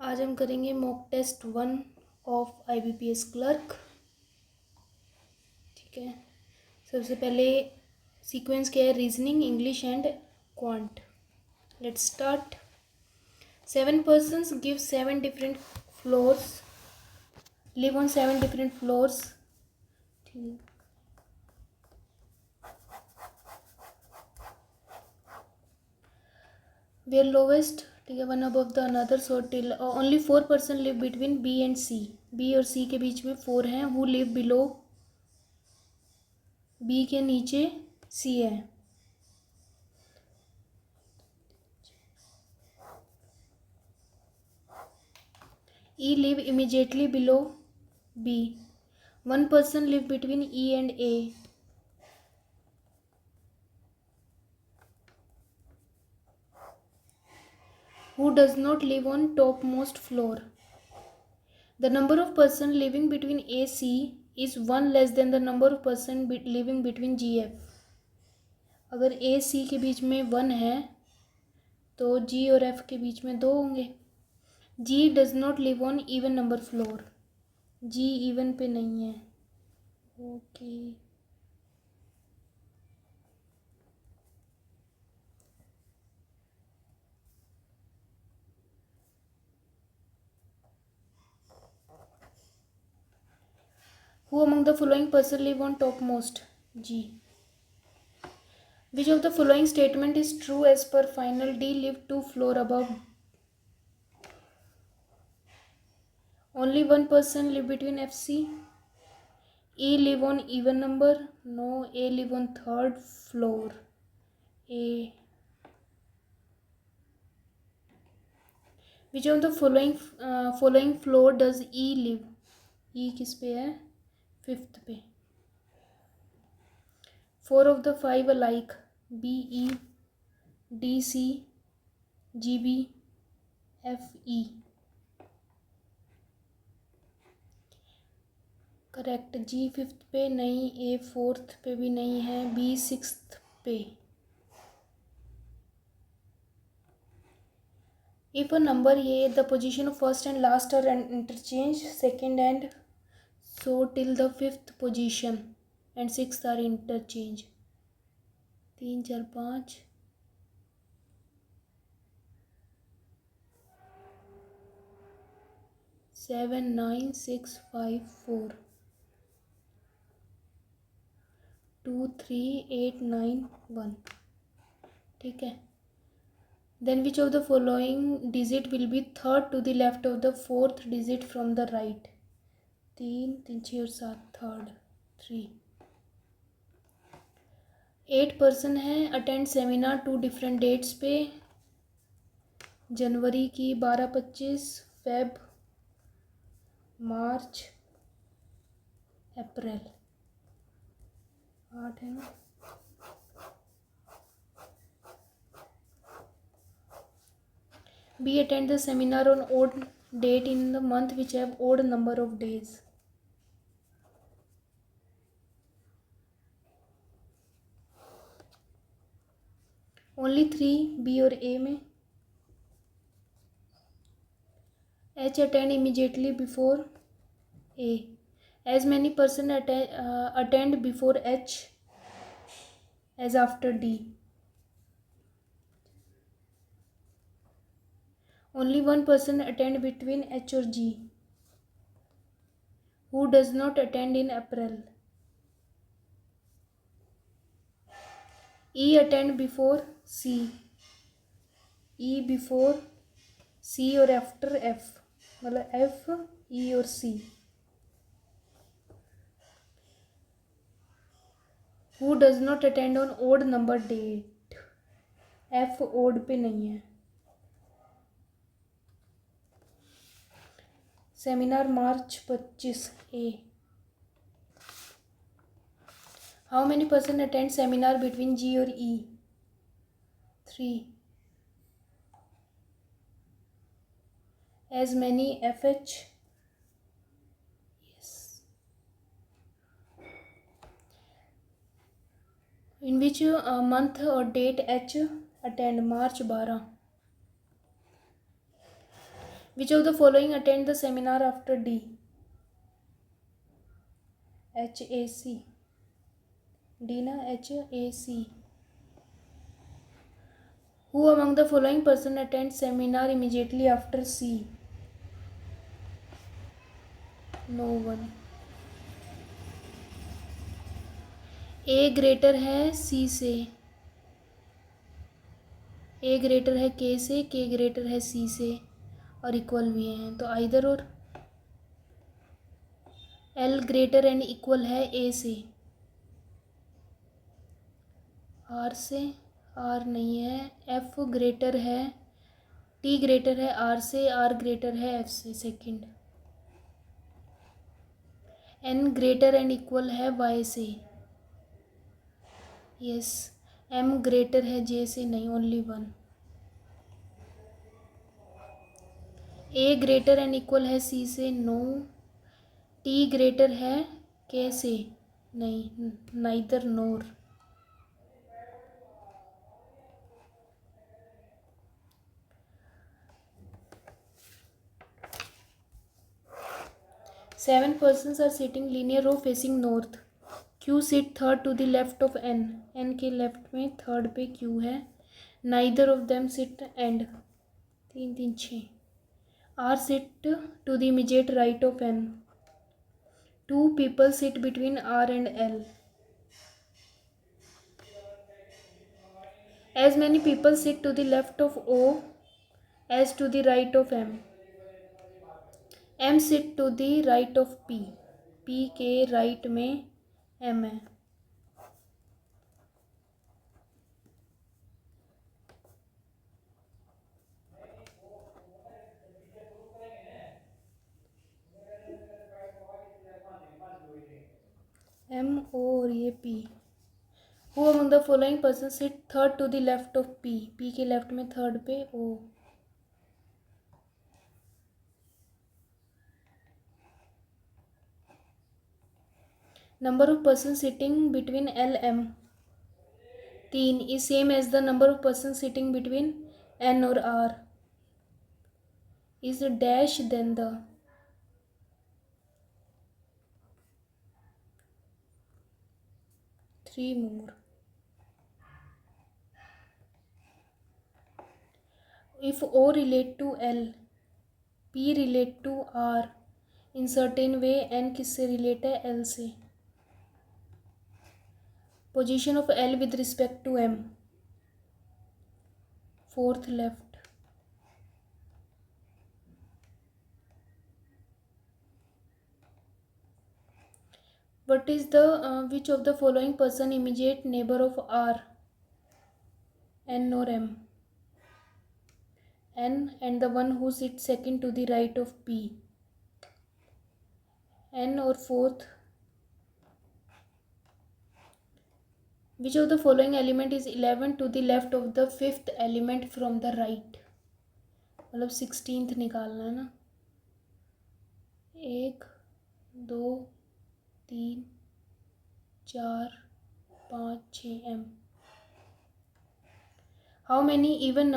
आज हम करेंगे mock test 1 of IBPS clerk. ठीक है, सबसे पहले सीक्वेंस क्या है? Reasoning, English and quant. Let's start. 7 persons give 7 different floors, live on 7 different floors. Where lowest, ठीक है, one above the another, so till only 4 person live between B and C. B और C के बीच में 4 हैं. Who live below B के नीचे C है. E live immediately below B. One person live between E and A. Who does not live on topmost floor? The number of person living between A C is 1 less than the number of person living between G F. अगर A C के बीच में 1 है तो G और F के बीच में 2 होंगे. G does not live on even number floor. G even पे नहीं है. Okay. Who among the following person live on topmost? G. Which of the following statement is true as per final? D live 2 floor above. Only one person live between FC. E live on even number. No. A live on 3rd floor. A. Which of the following floor does E live? E किस पे है? 5th पे. 4 of the 5 alike. B E, D C, G B, F E. Correct. G 5th पे नहीं, A 4th पे भी नहीं है, B 6th पे. If a number A, the position of first and last are interchanged, second and so till the 5th position and 6th are interchanged. 3 4 5 7 9 6 5 4 2 3 8 9 1. ठीक है. Then which of the following digit will be third to the left of the 4th digit from the right? 3 3 6 और 7 third 3. 8 person है. Attend seminar 2 different dates पे. जनवरी की 12-25, Feb, मार्च, अप्रैल. 8 है ना. B attend the seminar on odd date in the month which have odd number of days. Only 3 B और A में. H attend immediately before A. As many person attend before H as after D. Only one person attend between H or G. Who does not attend in April? E attend before C. E before C और after F. मतलब F, E और C. Who does not attend on odd number date? F odd पे नहीं है. Seminar March 25 A. How many person attend seminar between G और E? 3. As many FH? Yes. In which month or date H attend? March 12. Which of the following attend the seminar after D? HAC. D na HAC. Who among the following person attends seminar immediately after C? No one. A greater है C से, A greater है K से, K greater है C से और equal भी हैं, तो आइदर और। L ग्रेटर एंड इक्वल है A से, R से, R नहीं है। F ग्रेटर है, T ग्रेटर है R से, R ग्रेटर है F से second. N greater and equal है Y से, यस। M ग्रेटर है J से, नहीं, only one. A greater and equal है C से, नो। T ग्रेटर है K से, नहीं, neither NOR. Seven persons are sitting linear row facing north. Q sit third to the left of N. N के left में third पे Q है. Neither of them sit end. 3 3 6. R sit to the immediate right of N. Two people sit between R and L. As many people sit to the left of O as to the right of M. M sit to the right of P. P के right में M है. M O और ये P. Who among the following persons sit third to the left of P? P के left में third पे O. Number of persons sitting between L M 3 is same as the number of persons sitting between N और R. Is dash then the. Three more. If O relate to L, P relate to R in certain way, N किससे relate है? L से. Position of L with respect to M. Fourth left. What is the which of the following person immediate neighbor of R? N or M? N and the one who sits second to the right of P. N or fourth. Which of the following element is 11 to the left of the fifth element from the right? मतलब 16th निकालना है ना. 1 2 3 4 5 6 M. How many even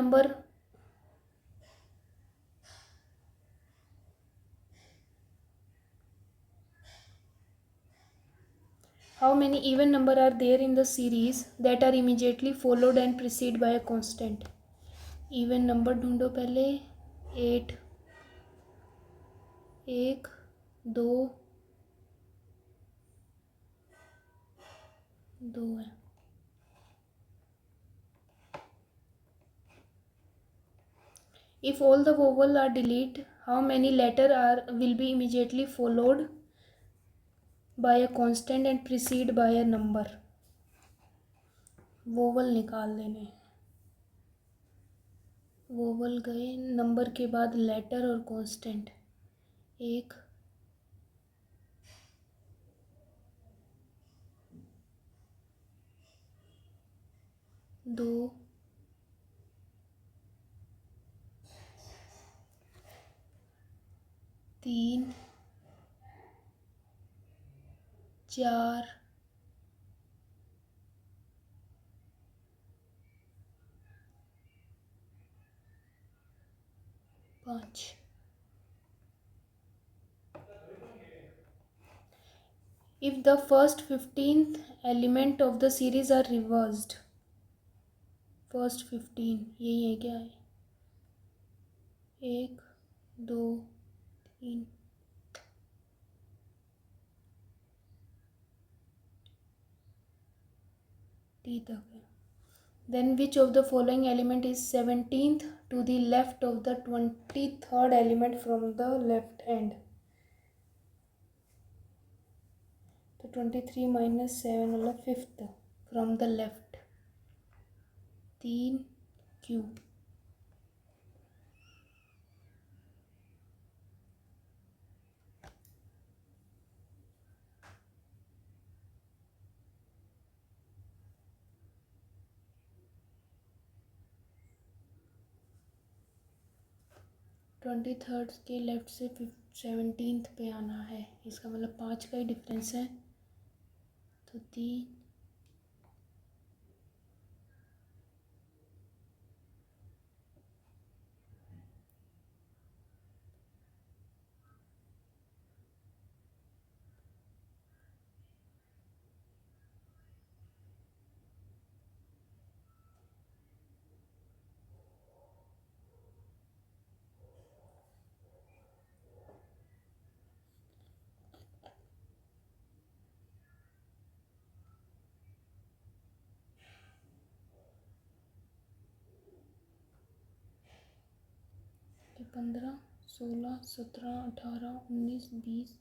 number are there in the series that are immediately followed and preceded by a constant? Even number ढूंढो पहले. 8 1 2 2 है. If all the vowel are deleted, how many letter will be immediately followed by a constant and preceded by a number? Vowel निकाल देने. Vowel गए, number के बाद letter और constant. 1 2 3 4 5. if the first 15th element of the series are reversed. First 15 यही है क्या है, 1 2 3 टी तक है. Then which of the following element is 17th to the left of the 23rd element from the left end? तो 23 minus 7 मतलब fifth from the left. 3 Q. Twenty third के left से 17th पे आना है. इसका मतलब 5 का ही डिफरेंस है. तो 3 15 16 17 18 19 20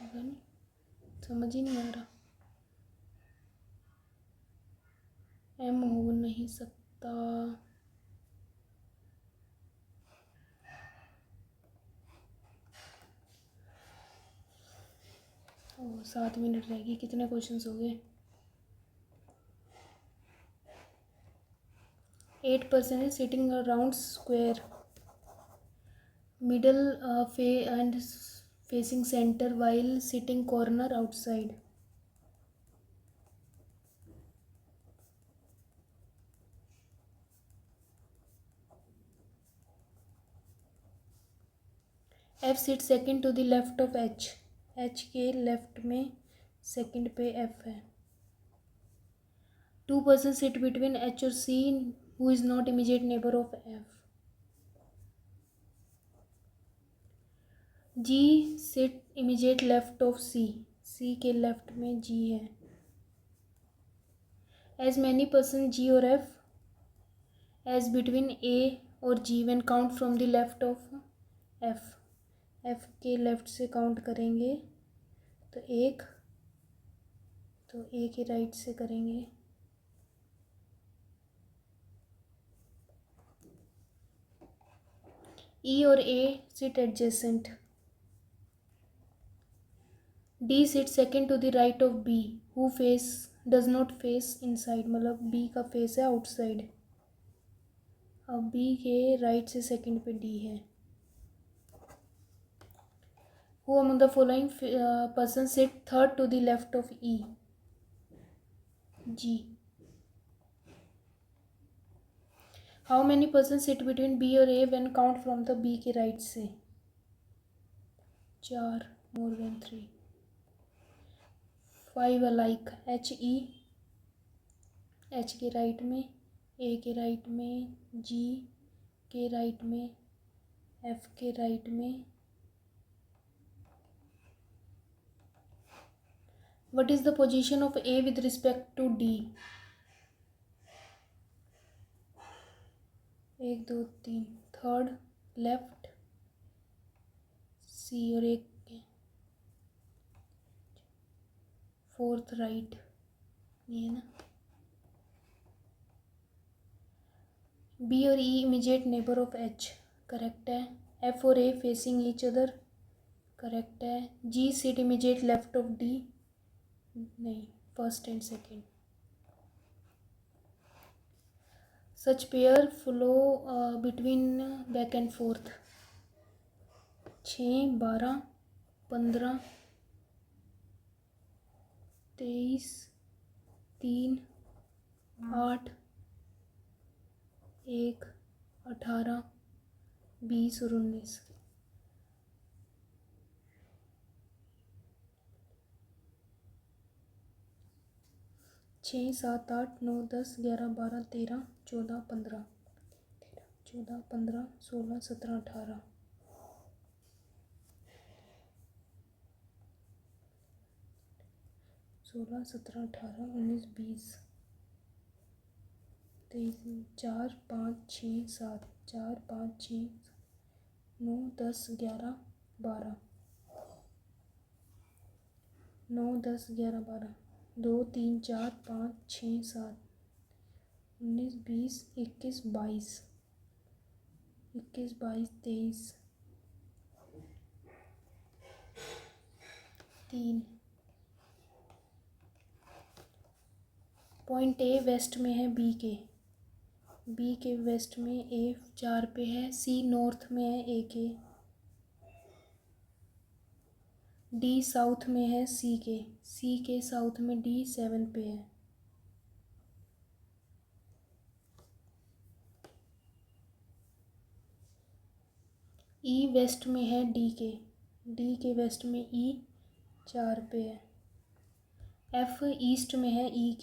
पता नहीं, समझ ही नहीं आ रहा. एम हो नहीं सकता. 7 मिनट रहेगी. कितने क्वेश्चंस हो गए? 8 person is sitting around square middle and facing center while sitting corner outside. F sit second to the left of H. H के लेफ्ट में सेकंड पे F है. 2 person sit between H और C who is not immediate neighbor of F. G sit immediate left of C. C के left में G है. As many person G और F as between A और G when count from the left of F. F के left से count करेंगे तो एक, तो A के राइट से करेंगे. E और A sit adjacent. D sit second to the right of B who face does not face inside. मतलब B का फेस है आउटसाइड. अब B के राइट से सेकंड पे D है. Who among the following person sit third to the left of E? G. How many persons sit between B और A when count from the B के right से? 4 more than 3. 5 alike. H E. H के right में, A के right में, G के right में, F के राइट में. What is the position of A with respect to D? 1 2 3. Third left, C और एक फोर्थ राइट. ये है ना. B और E immediate neighbour of H. Correct है. F और A facing each other. Correct है. G sit immediate left of D. नहीं, first and second. Such pair flow between back and fourth. 6, 12, 15, 23, 3, 8, 1, 18, 20 और 19। 6, 7, 8, 9, 10, 11, 12, 13, 14, 15, 14, 15, 16, 17, 18, 16, 17, 18, 19, 20, 23, 4, 5, 6, 7, 4, 5, 6, 9, 10, 11, 12, 9, 10, 11, 12, 2, 3, 4, 5, 6, 7, 19, 20, 21, 22, 21, 22, 23, 3। Point A waste में है B के waste में ए 4 पे है, सी नॉर्थ में है ए के, डी साउथ में है सी के साउथ में डी 7 पे है। ई वेस्ट में है डी के वेस्ट में ई 4 पे है। एफ ईस्ट में है ई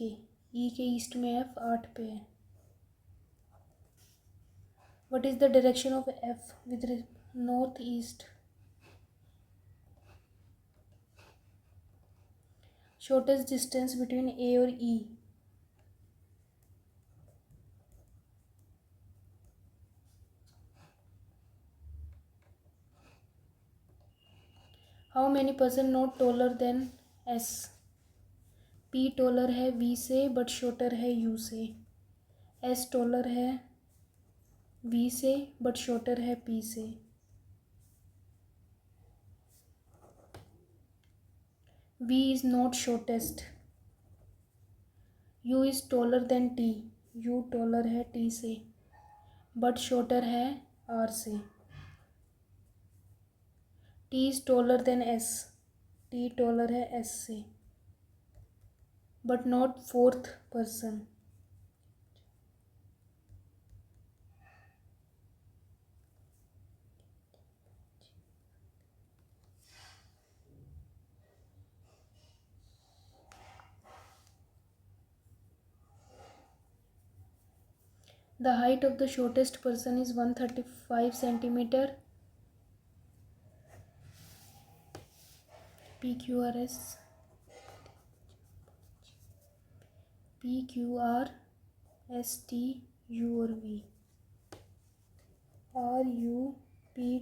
के ईस्ट में एफ 8 पे है। What is the direction of F with north east? Shortest distance between A और E? How many person not taller than S? P taller है वी से बट शॉर्टर है यू से। एस टॉलर है V से but shorter है P से। V is not shortest. U is taller than T. U taller है T से बट शॉर्टर है आर से। T is taller than S. T taller है एस से but not fourth person. The height of the shortest person is 135 centimeter. PQRS PQR ST U और V RUPTSV।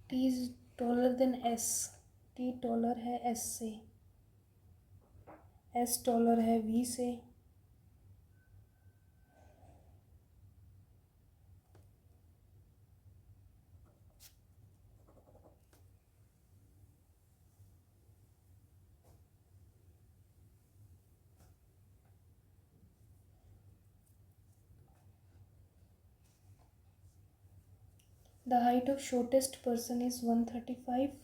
T is taller than S। T taller है S से। S taller है V से। The height of shortest person is 135,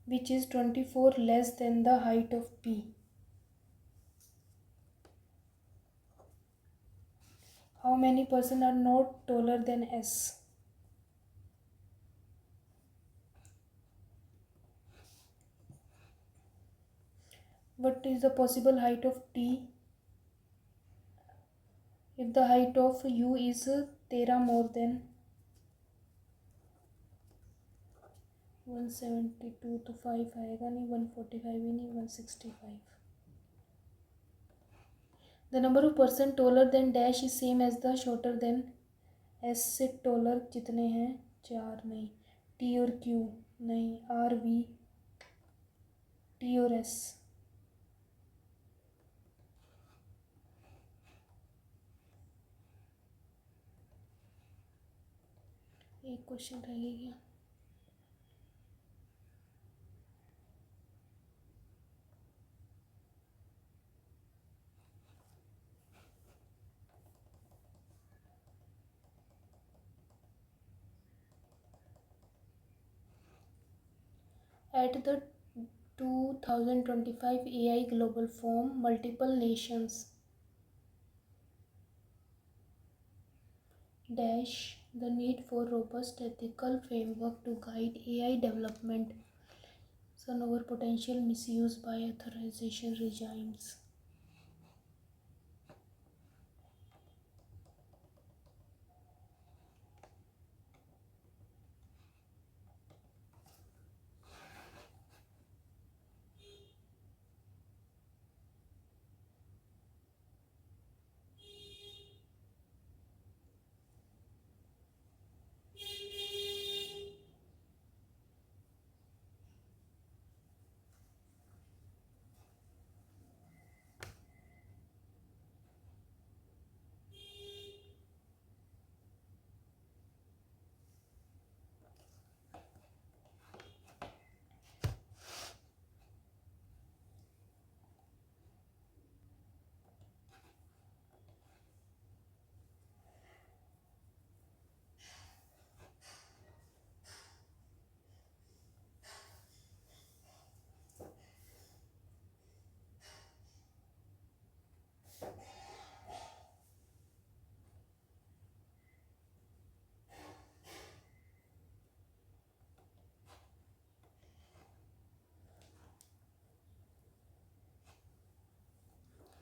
which is 24 less than the height of P. How many person are not taller than S? What is the possible height of T? If the height of U is 13 more than 172 तो 5 आएगा नहीं, 145 ही नहीं, 165। The number of person taller than dash is same as the shorter than। S से taller कितने हैं? 4 नहीं। T और Q नहीं। R V T और S। एक क्वेश्चन रह गया। At the 2025 AI Global Forum, multiple nations dash the need for robust ethical framework to guide AI development and over potential misuse by authorization regimes.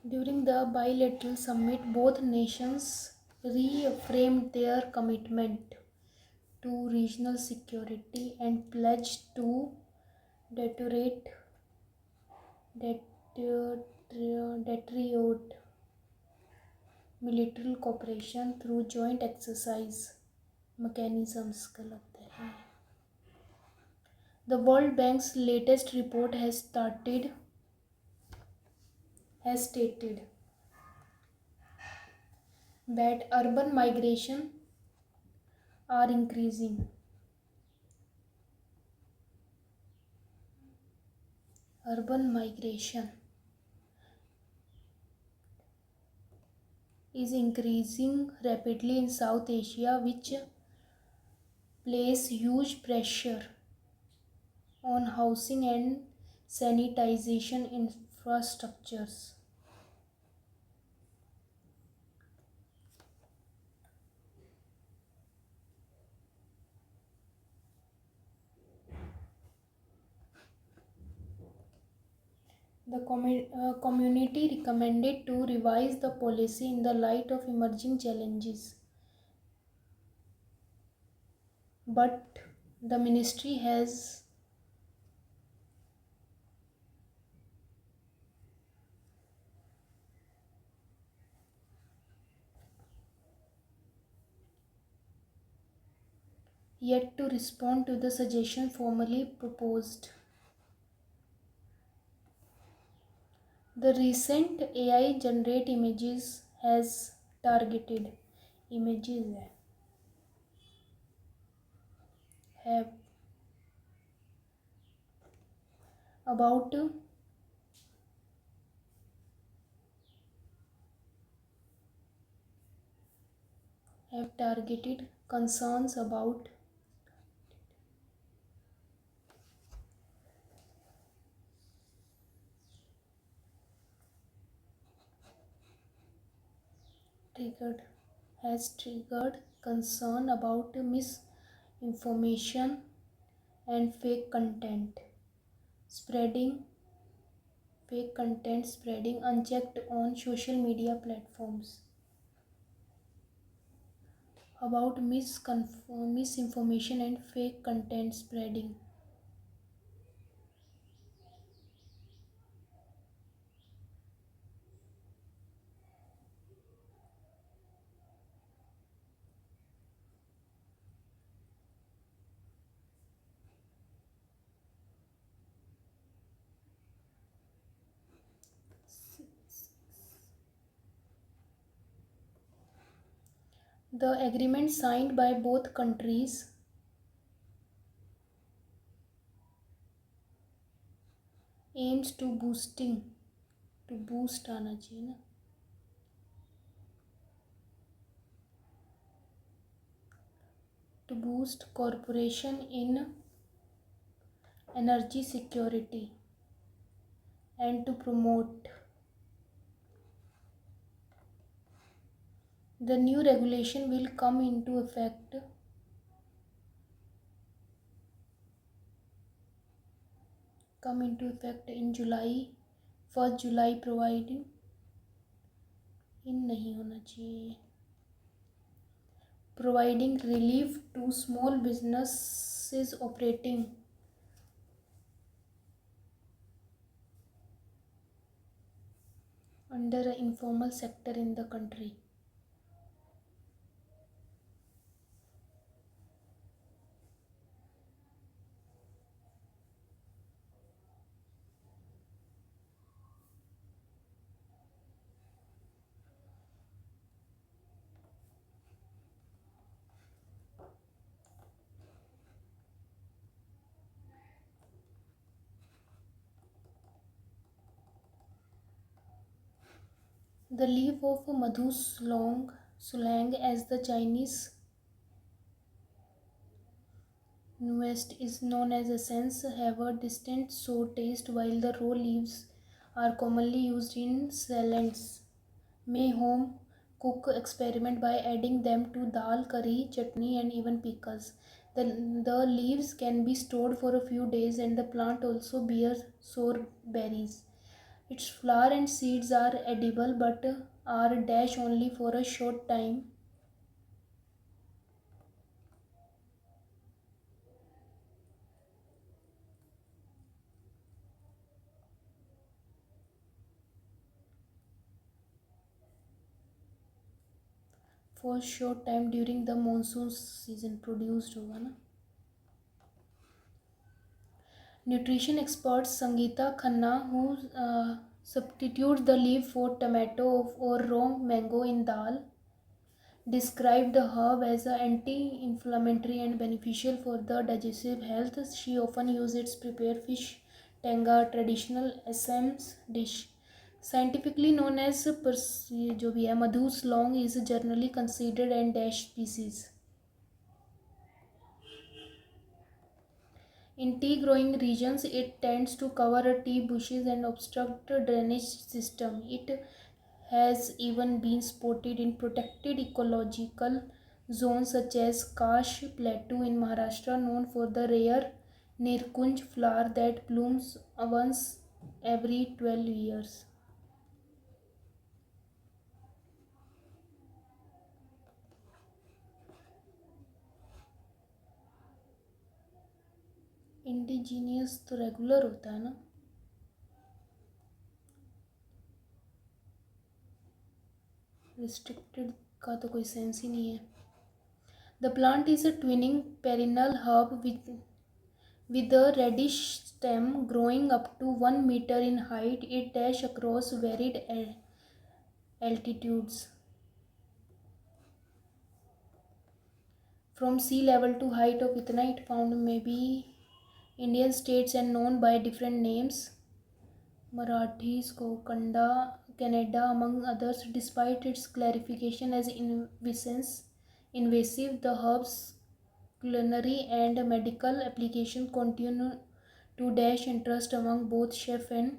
During the bilateral summit, both nations reaffirmed their commitment to regional security and pledged to deteriorate deteriorate military cooperation through joint exercise mechanisms. The World Bank's latest report has stated that urban migration are increasing. Urban migration is increasing rapidly in South Asia, which place huge pressure on housing and sanitization infrastructures. The community recommended to revise the policy in the light of emerging challenges, but the ministry has yet to respond to the suggestion formally proposed. The recent AI generate images has targeted images have about have targeted concerns about triggered triggered concern about misinformation and spreading fake content spreading unchecked on social media platforms about misinformation and fake content spreading. The agreement signed by both countries aims to boost आना चाहिए ना to boost cooperation in energy security and to promote. The new regulation will come into effect in July 1st July providing इन नहीं होना चाहिए providing relief to small businesses operating under an informal sector in the country. The leaf of Madhu Solang, as the Chinese nuest is known as essence, have a distinct sour taste, while the raw leaves are commonly used in salads. May home cook experiment by adding them to dal, curry, chutney, and even pickles. The leaves can be stored for a few days, and the plant also bears sour berries. Its flower and seeds are edible but are dashed only for a short time. For short time during the monsoon season produced होगा ना. Nutrition expert Sangeeta Khanna, who substitutes the leaf for tomato or raw mango in dal, described the herb as anti-inflammatory and beneficial for the digestive health. She often uses it to prepare fish tanga, traditional Assam's dish. Scientifically known as जो भी है Madhu's long is generally considered an dash species. In tea growing regions, it tends to cover tea bushes and obstruct drainage system. It has even been spotted in protected ecological zones such as Kash Plateau in Maharashtra, known for the rare Nirkunj flower that blooms once every 12 years. Indigenous तो regular होता है ना. Restricted का तो कोई sense ही नहीं है. The plant is a twining perennial herb with a reddish stem growing up to 1 meter in height. It dash across varied altitudes from sea level to height of itna it found maybe Indian states and known by different names. Marathis को Kanda, Canada among others. Despite its classification as invasive, the herb's culinary and medical application continue to dash interest among both chef and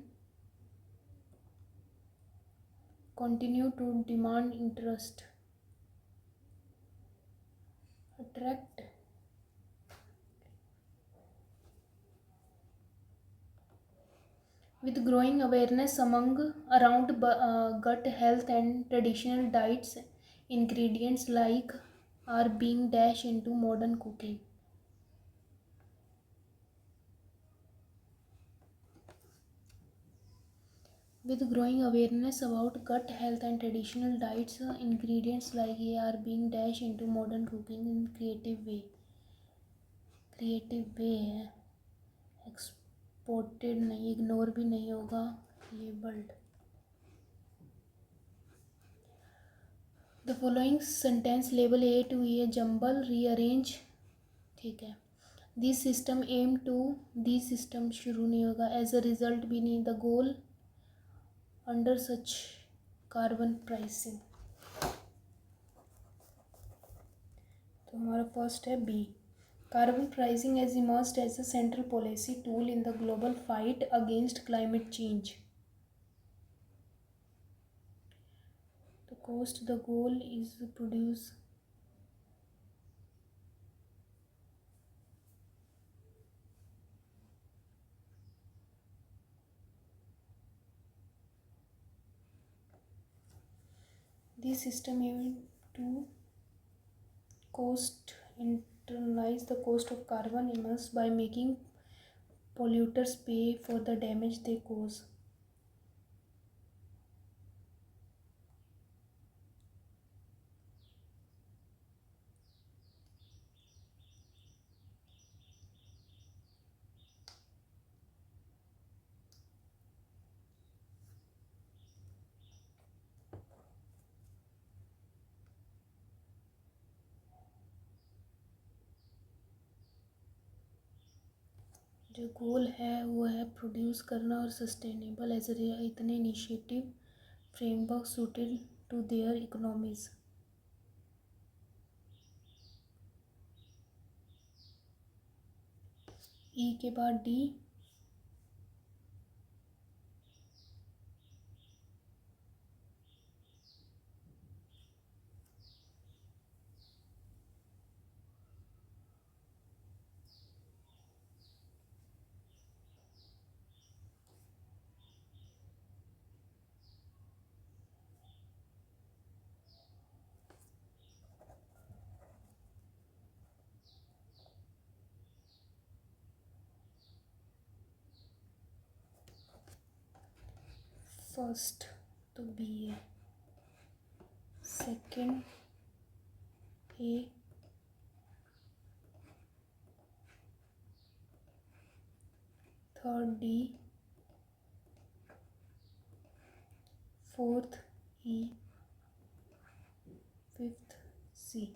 continue to demand interest. Attract. With growing awareness around gut health and traditional diets, ingredients like are being dashed into modern cooking. With growing awareness about gut health and traditional diets, ingredients like are being dashed into modern cooking in creative way. Creative way है. Exported नहीं, ignore भी नहीं होगा. Labeled. The following sentence label A to E a jumble rearrange. ठीक है. This system aim to this system शुरू नहीं होगा. As a result भी नहीं. The goal under such carbon pricing. तो हमारा फर्स्ट है B. Carbon pricing has emerged as a central policy tool in the global fight against climate change. The goal is to produce this system aim to cost internalize the cost of carbon emissions by making polluters pay for the damage they cause. जो गोल है वो है produce करना और sustainable as इतने initiative framework suited to their economies. E के बाद D. First तो बी है, second A, third D, fourth E, fifth C.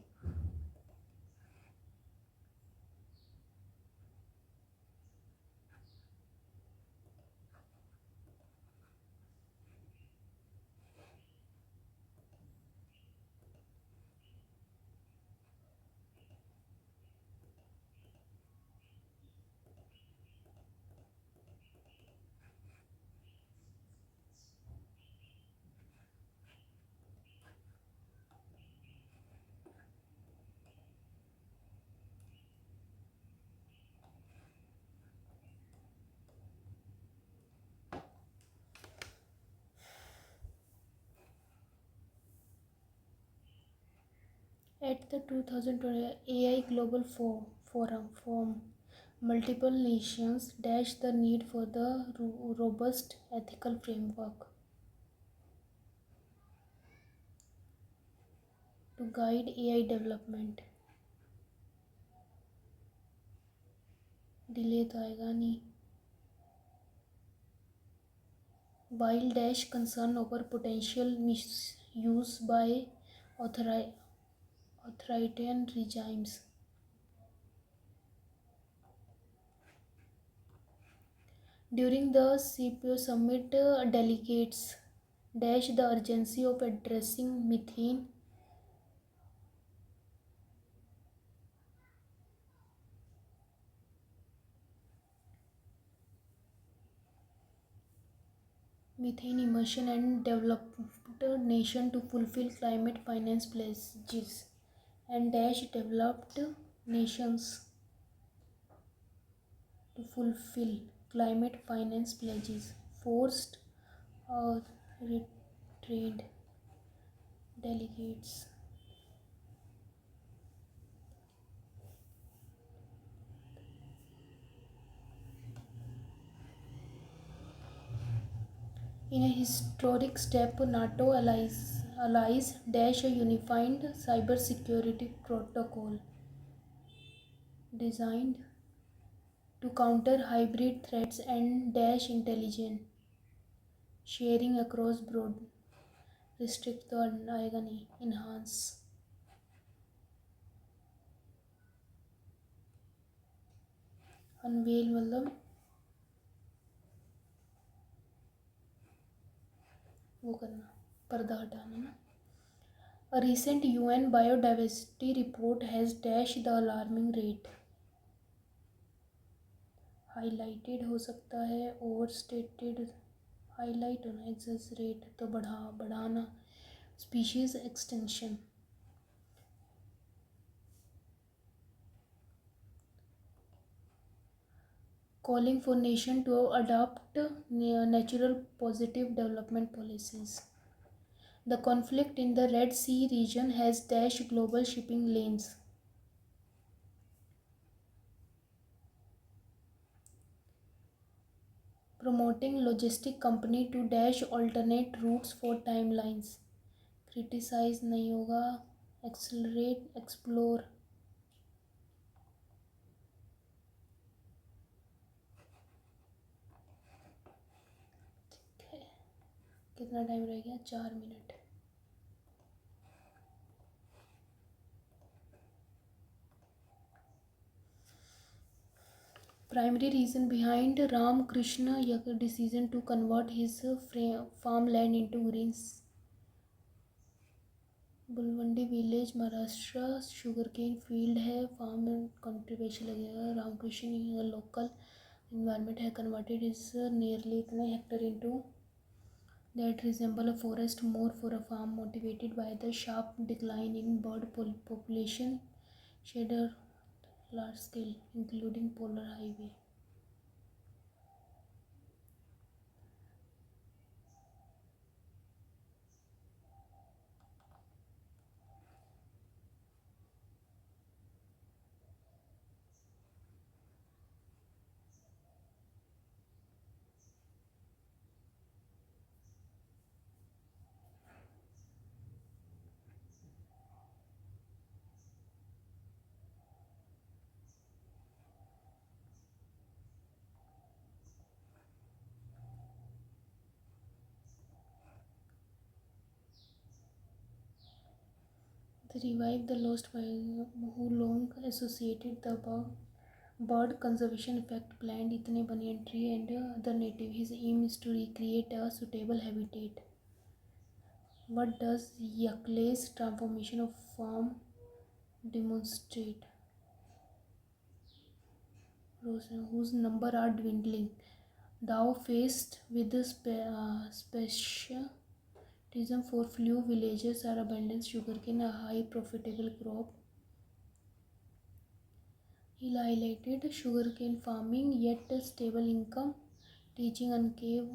At the 2020 AI Global Forum, multiple nations dashed the need for the robust ethical framework to guide AI development. Delay तो आएगा नहीं. While dash concern over potential misuse by authoritarian regimes. During the CPO summit, delegates dashed the urgency of addressing methane emission and developed nation to fulfill climate finance pledges, and dash developed nations to fulfill climate finance pledges, forced or retrained delegates. In a historic step, NATO allies dash a unified cybersecurity protocol designed to counter hybrid threats and dash intelligence sharing across broad restrict तो आएगा नहीं. Enhance unveil मतलब वो करना, पर्दा हटाना ना. A recent UN biodiversity report has dashed the alarming rate highlighted हो सकता है, ओवरस्टेटेड, हाईलाइट होना, एक्सेजरेट तो बढ़ाना, species extension. Calling for nation to adopt natural positive development policies. The conflict in the Red Sea region has dashed global shipping lanes. Promoting logistic company to dash alternate routes for timelines. Criticize नहीं होगा, accelerate, explore. ठीक है, कितना time रह गया? 4 minute. Primary reason behind Ram Krishna Yak's decision to convert his farmland into greens. Bulwandi village Maharashtra, sugar cane field है, farm contribution लगेगा। Ramakrishna local environment है कन्वर्टेड इज नियरली इतने hectare into that resemble a forest more for a farm motivated by the sharp decline in bird population shader large scale including polar highway. They revive the lost who long associated the bird conservation effect planned इतने banyan tree and other native. His aim is to recreate a suitable habitat. What does Yakle's transformation of farm demonstrate? Whose number are dwindling. Dow faced with the specialism for few villages are abundant sugarcane, a high profitable crop. He highlighted sugarcane farming, yet a stable income, teaching uncave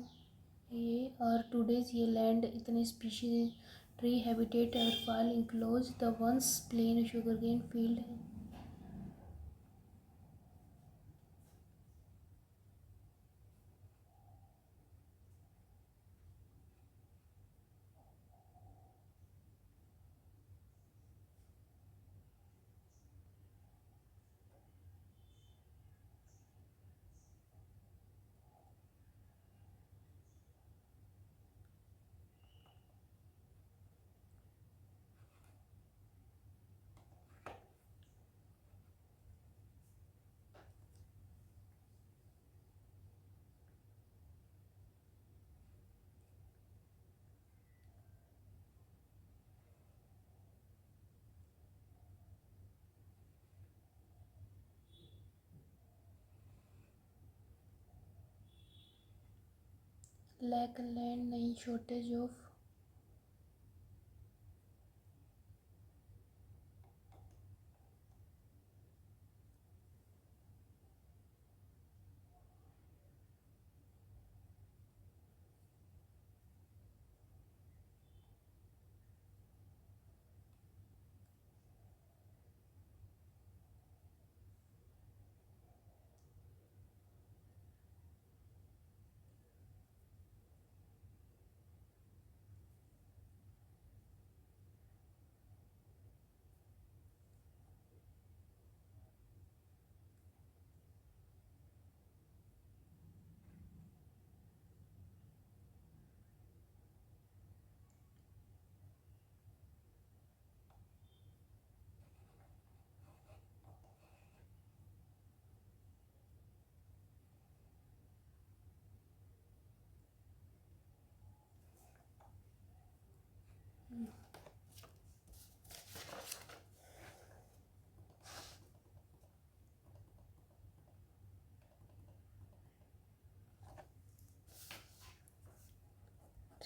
ये और today's ये land इतने species tree habitat और file enclose the once plain sugarcane field. Lack land नहीं, shortage of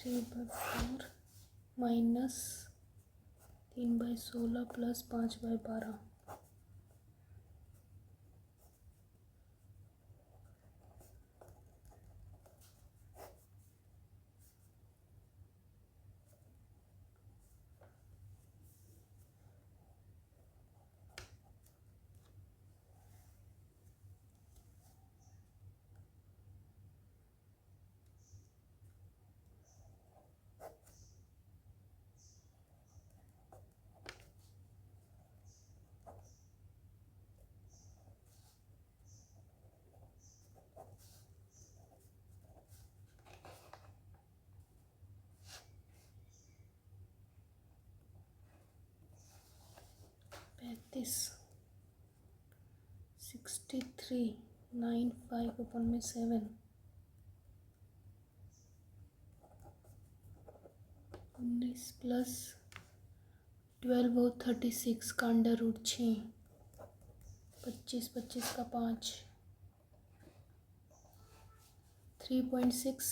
3/4 minus 3/16 plus 5/12। पैंतीस 63 9 5/7 19 plus 12 और 36 का under root 6 25 25 का 5 3.6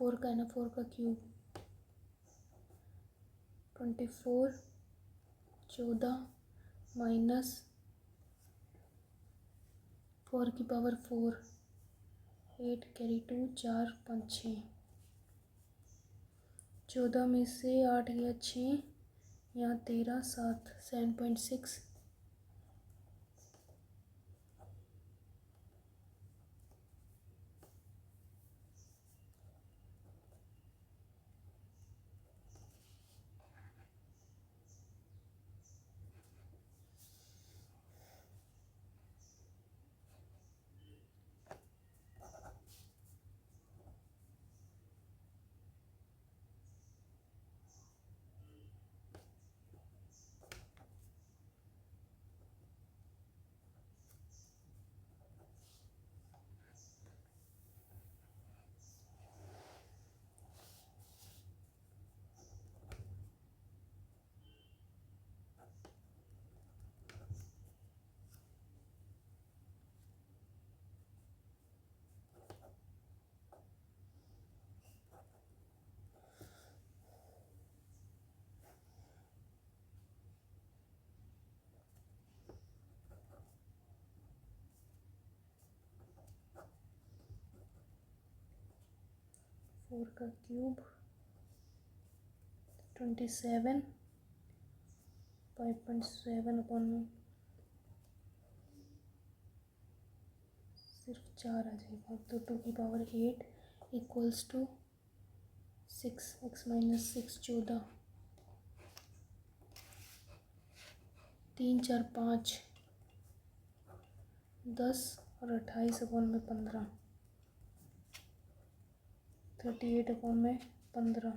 4 का है ना 4 का क्यूब 24 14 माइनस 4 की पावर 4 8 कैरी 2 4 5 6 14 में से 8 गया 6 यहाँ 13 7 7.6 4 का क्यूब 27 5.7 अपॉन में सिर्फ 4 आ जाएगा तो 2 की power 8 equals to 6 x minus 6 14 3 4 5 10 और 28 अपॉन में 15 38 अपॉन में 15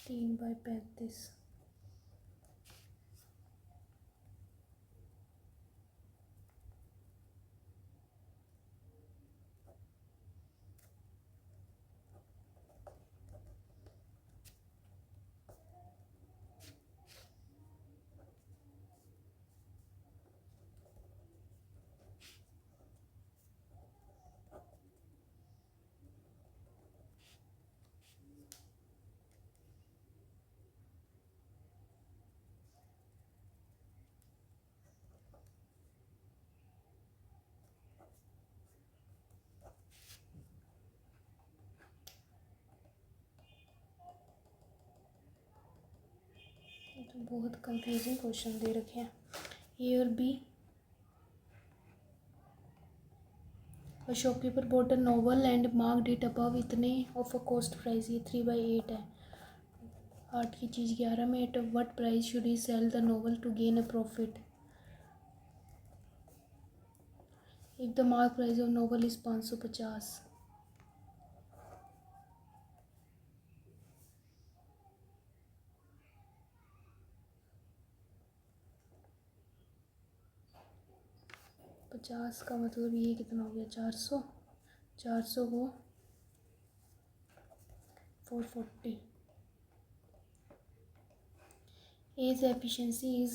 3/35 तो बहुत कंफ्यूजिंग क्वेश्चन दे रखे हैं ए और B. A shopkeeper bought a novel and marked it above इतने of a cost price ये 3/8 है 8 की चीज़ 11 में at what price should he sell the novel to gain a profit if the mark price of novel is 550 50 का मतलब ये कितना हो गया 400 400 को 440. A's efficiency is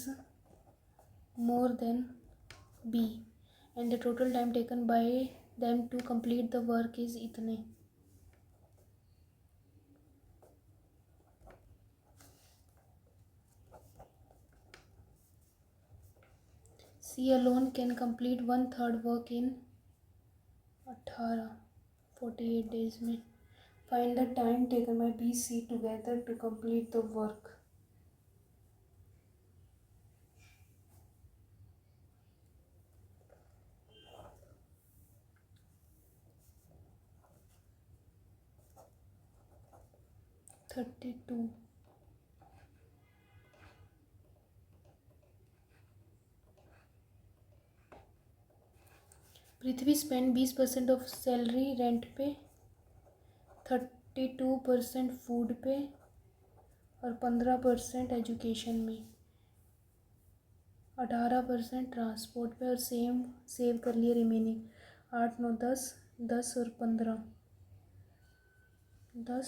more than B and the total time taken by them to complete the work is इतने. C alone can complete 1/3 work in 48 days में. Find the time taken by B, C together to complete the work. Prithvi spend 20% of salary rent पे, 32% food पे और 15% education में, 18% transport पे और save कर लिए रिमेनिंग. 8 9 10, 10 और 15, 10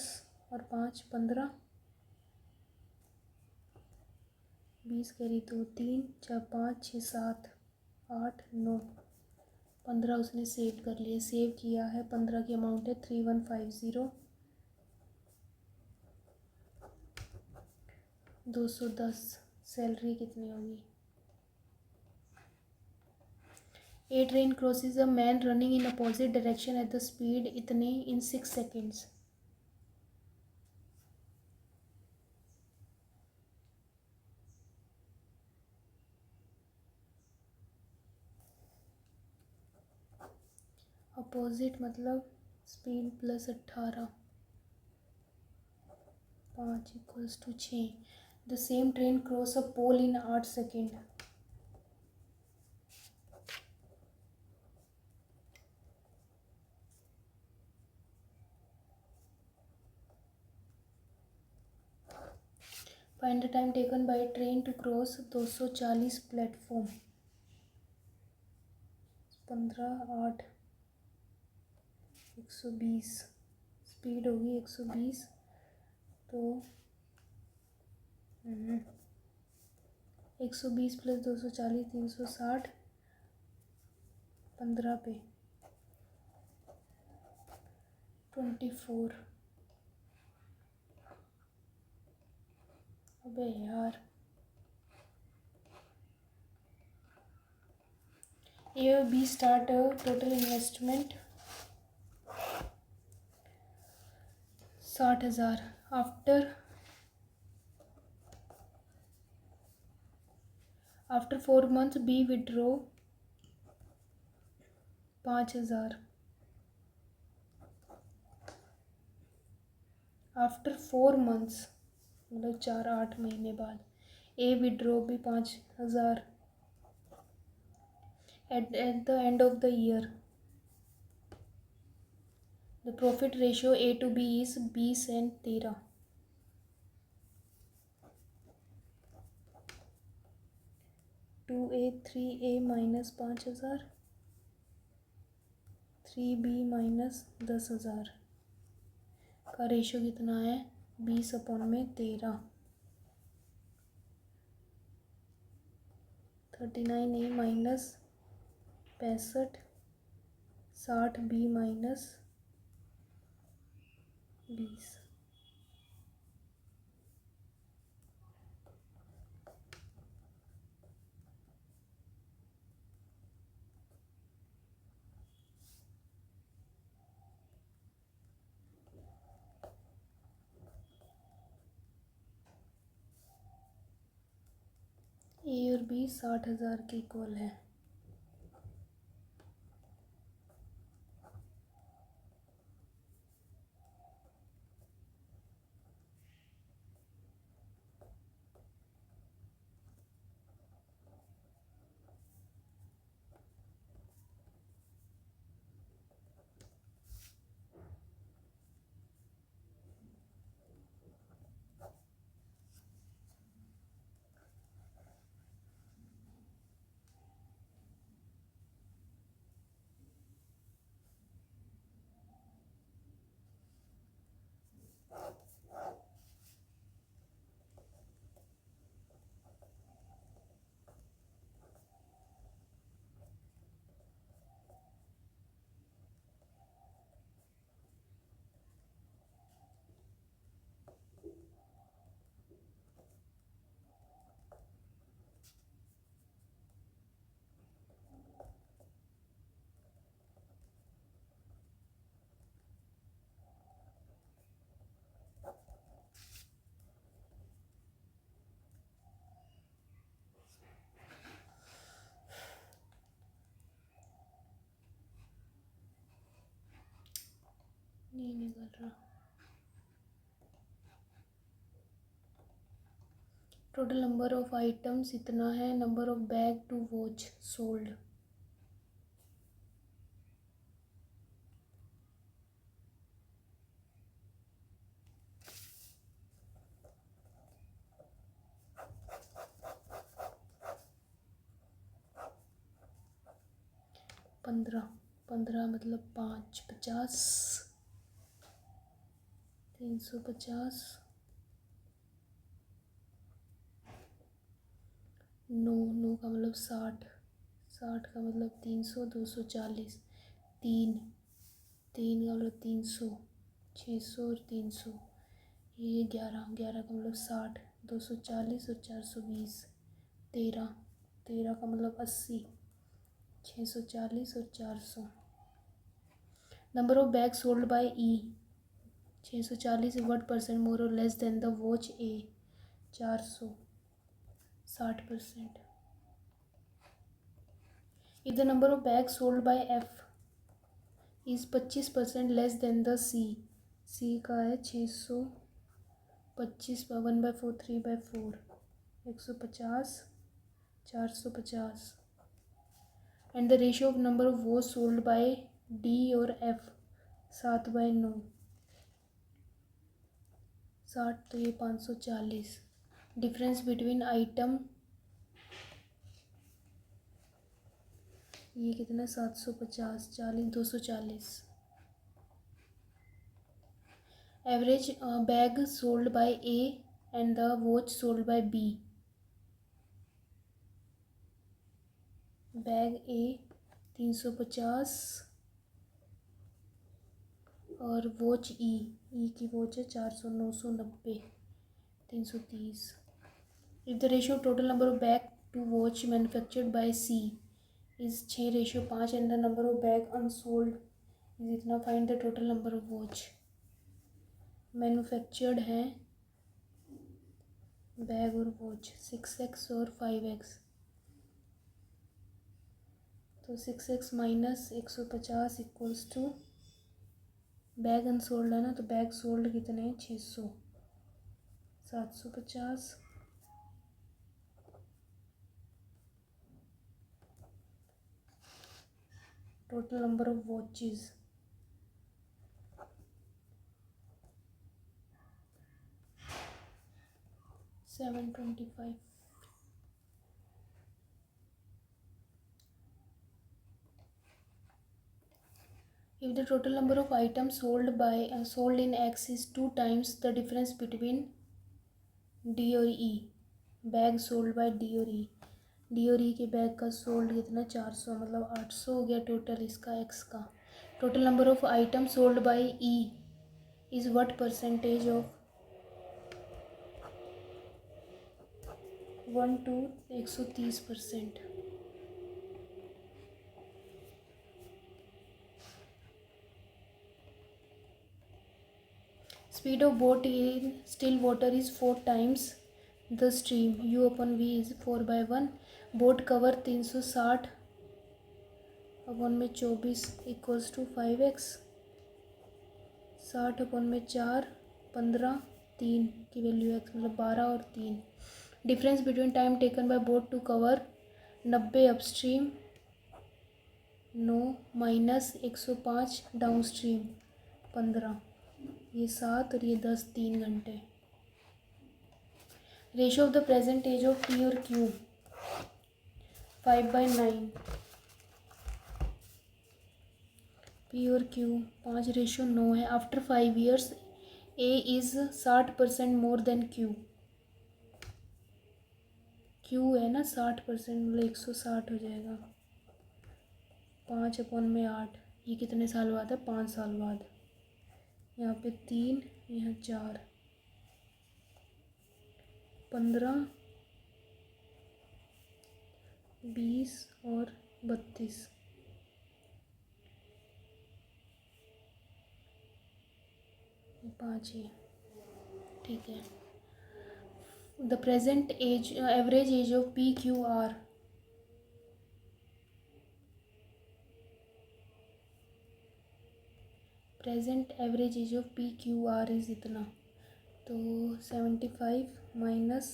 और 5 15, 20 करी तो 3 4 5 6 7 8 9, 15 उसने सेव कर लिए. सेव किया है 15 की अमाउंट है 3150. 210. सैलरी कितनी होगी? A train crosses a man running in opposite direction at the speed इतने in 6 seconds. अपोजिट मतलब speed plus 18, 5 equals to 6. The same train cross a pole in 8 second. Find the time taken by train to cross 240 platform. 15 8 120. Speed होगी 120 तो 120 plus 240 360. 15 पे 24. अबे यार A और B start total investment 60,000. After 4 months B withdraw 5,000. After 4 months मतलब 4-8 महीने बाद ए withdraw भी 5,000 at the end of the year. The profit ratio A to B is 20 and 13. 2A 3A minus 5,000, 3B minus 10,000 का ratio कितना है? 20/13. 39A minus 65, 60B minus 20. ए और B 60,000 के equal है. नहीं निकल रहा। टोटल नंबर ऑफ आइटम्स इतना है, number of bag to watch sold. पंद्रह, पंद्रह मतलब 5, 50, 350, 9, 9 का मतलब 60, 60 का मतलब 300, 240, 3, 3 का मतलब 300, 600 और 300, ये 11, 11 का मतलब 60, 240 और 420, 13, 13 का मतलब 80, 640 और 400। Number of bag sold by E 640 what percent more और less than the watch A 400, 60%। If the number of bag sold by F is 25% less than the C, C का है 600, 25 1/4, 3/4, 150, 450। And the ratio of number of watch sold by D और F 7/9, 60 तो ये 540। Difference between item ये कितना 750, 40, 240। Average bag sold by A and the watch sold by B. Bag A 350 और watch ई की watch है 400, 990, 330। If the ratio total number of bag to watch manufactured by C is 6:5 and the number of bag unsold is इतना, find the total number of watch manufactured है bag और watch 6x और 5x। तो 6x minus 150 equals to bag unsold है ना, तो bag sold कितने हैं 600, 750, total number of watches 725। If the total number of items sold in X is 2 times the difference between D और E, bag sold by D और ई, D और ई के bag का सोल्ड कितना 400 मतलब 800 हो गया टोटल इसका एक्स का। Total number of item sold by E is what percentage of 1 to 130%। Speed of boat in still water is 4 times the stream, u upon v is 4/1। Boat cover 360 अपन में 24 equals to 5x, 60 अपन में 4, 15, 3 की value x मतलब 12 और 3। Difference between time taken by boat to cover 90 upstream 9 minus 105 downstream 15, ये 7 और ये 10, 3 घंटे। Ratio of the present age of P और क्यू 5/9। पी और क्यू 5:9 है। After 5 years A is 60% more than Q, Q है ना 60% मतलब 160 हो जाएगा। 5/8, ये कितने साल बाद है 5 साल बाद। यहाँ पे 3, यहाँ 4, 15, 20 और 32, 5 ही ठीक है। The present age average age of P Q R present average age of P Q R is इतना, तो 75 माइनस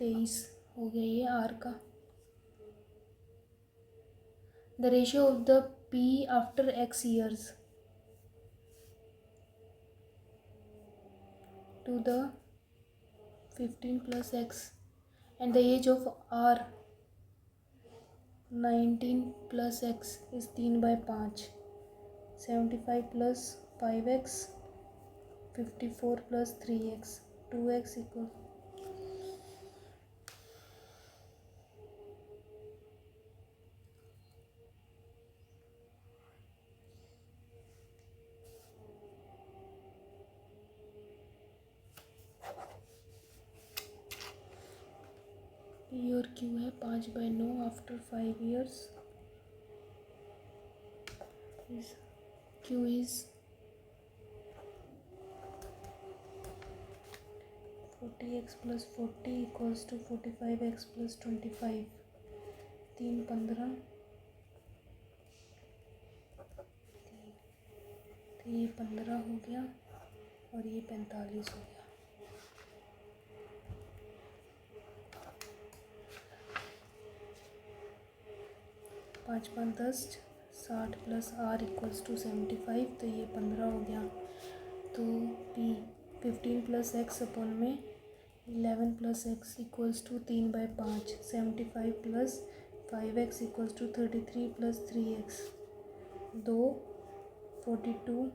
23 हो गया ये आर का। The ratio of the P after X years to the 15 plus X and the age of R 19 plus एक्स is 3/5। 75 plus 5x 54 plus 3x 2x equal P और Q है 5/9 after 5 years Q is 40x plus 40 equals to 45x plus 25। 3 15 तो ये 15 हो गया और ये 45 हो गया। पाँच 10 60 प्लस आर इक्वल्स टू 75, तो ये 15 हो गया। तो पी 15 प्लस एक्स अपॉन में 11 plus X equals to 3/5। 75 plus 5x equals to 33 plus 3x 2 42